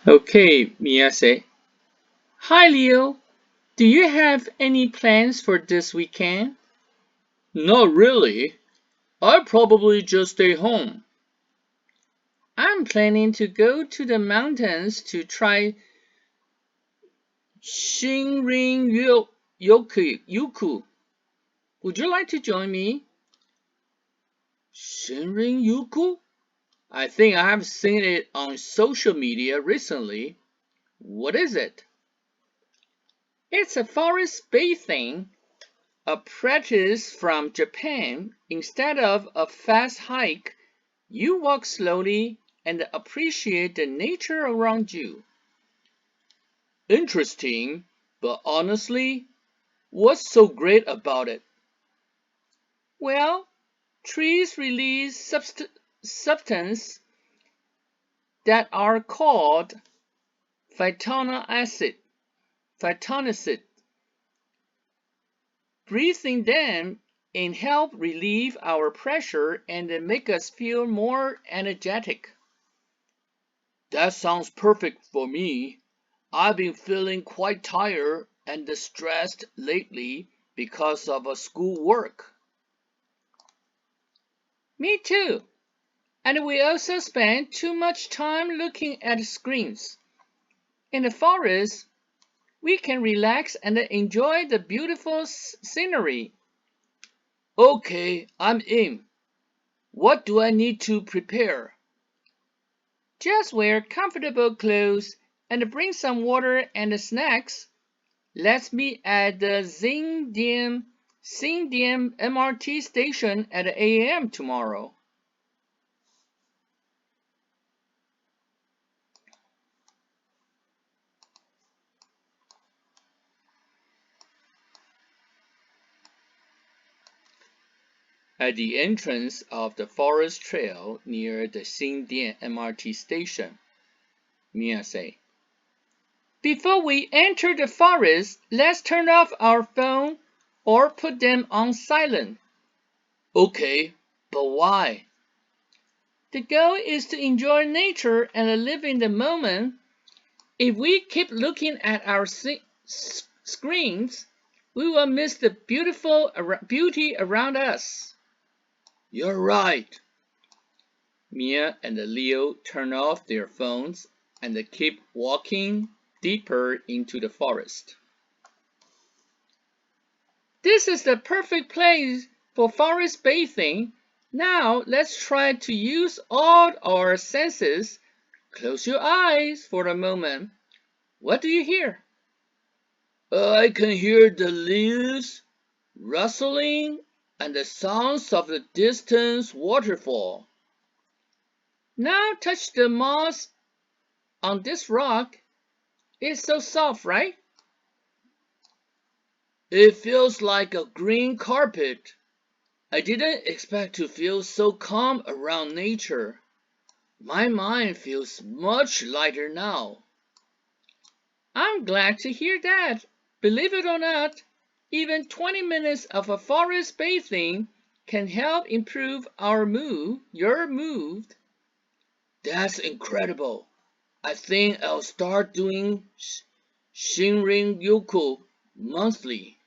Okay, Miyase. Hi, Leo. Do you have any plans for this weekend? Not really. I'll probably just stay home. I'm planning to go to the mountains to try Shinrin Yuku. Would you like to join me? Shinrin Yuku? I think I have seen it on social media recently. What is it? It's a forest bathing, a practice from Japan. Instead of a fast hike, you walk slowly and appreciate the nature around you. Interesting, but honestly, what's so great about it? Well, trees release substances that are called phytonic acid, phytonacid. Breathing them in help relieve our pressure and make us feel more energetic. That sounds perfect for me. I've been feeling quite tired and stressed lately because of school work. Me too. And we also spend too much time looking at screens. In the forest, we can relax and enjoy the beautiful scenery. Okay, I'm in. What do I need to prepare? Just wear comfortable clothes and bring some water and snacks. Let's meet at the Xindian MRT station at 8 a.m. tomorrow. At the entrance of the forest trail near the Xindian MRT station, Mia said. Before we enter the forest, let's turn off our phone or put them on silent. Okay, but why? The goal is to enjoy nature and live in the moment. If we keep looking at our screens, we will miss the beauty around us. You're right. Mia and Leo turn off their phones and keep walking deeper into the forest. This is the perfect place for forest bathing. Now let's try to use all our senses. Close your eyes for a moment. What do you hear? I can hear the leaves rustling and the sounds of the distant waterfall. Now touch the moss on this rock. It's so soft, right? It feels like a green carpet. I didn't expect to feel so calm around nature. My mind feels much lighter now. I'm glad to hear that. Believe it or not, even 20 minutes of a forest bathing can help improve your mood. That's incredible. I think I'll start doing Shinrin Yoku monthly.